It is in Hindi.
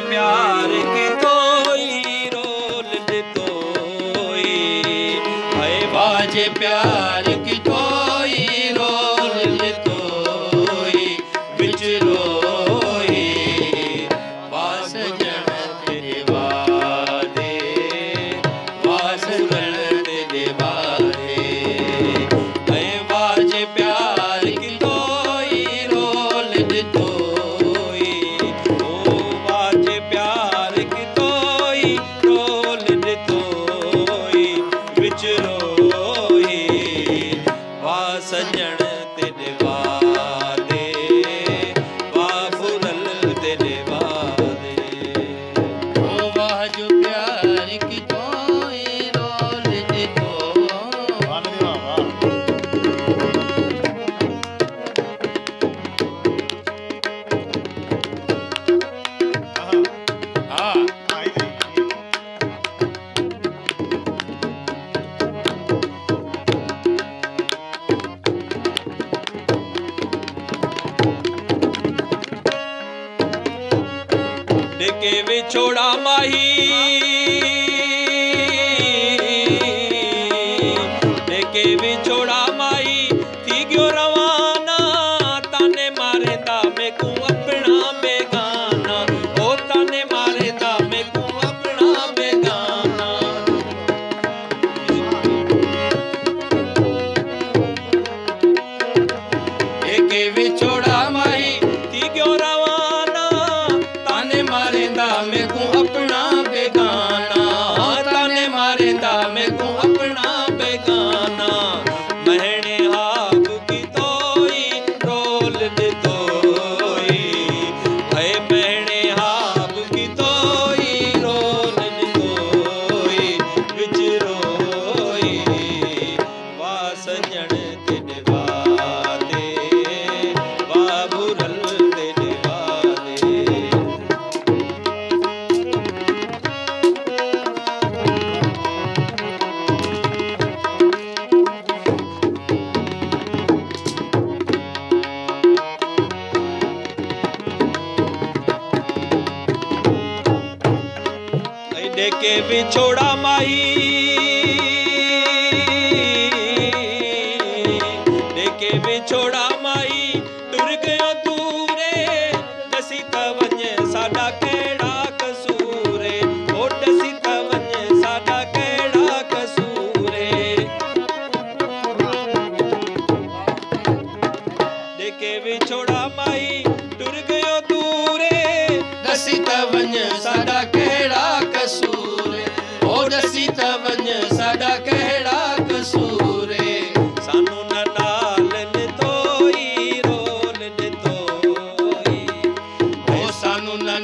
प्यार की तोई रोल दे तोई हाय बाजे प्यार की तोई रोल दे तोई बिच रोई वास जन तेरे वादे वास जन तेरे वादे हाय बाजे प्यार की तोई रोल दे तोई ओ बाजे प्यार की तोई रोल दे तोई बिच रोई वास जन तेरे वादे वाफुरल तेरे वादे ओ बाजो प्यार की तोई रोल दे तोई देके विछोड़ा माही देके विछोड़ा माही थी गयो रवाना ताने मारे दा मैं को अपना बेगाना ओ ताने मारे दा मैं को अपना बेगाना देके विछोड़ा माही थी गयो रवाना ताने मारेंदा मैं को अपना बेगाना ताने मारेंदा मैं को अपना बेगाना महने हाब की तोई रोल दे तोई हाय महने हाब की तोई रोल दे तोई बिच रोई वास जन तेरे वादे वाबुरल तेरे वादे देके विछोड़ा माही देके विछोड़ा माही टुर गयो दूरे दसी तवंज साडा केड़ा कसूरे ओ दसी तवंज साडा केड़ा कसूरे देके विछोड़ा माही टुर गयो दूरे दसी तवंज साडा केड़ा कसूरे ओ दसी तवंज साडा केड़ा कसूरे सानू ना नाल ने तोई रोल ने तोई ओ सानू ना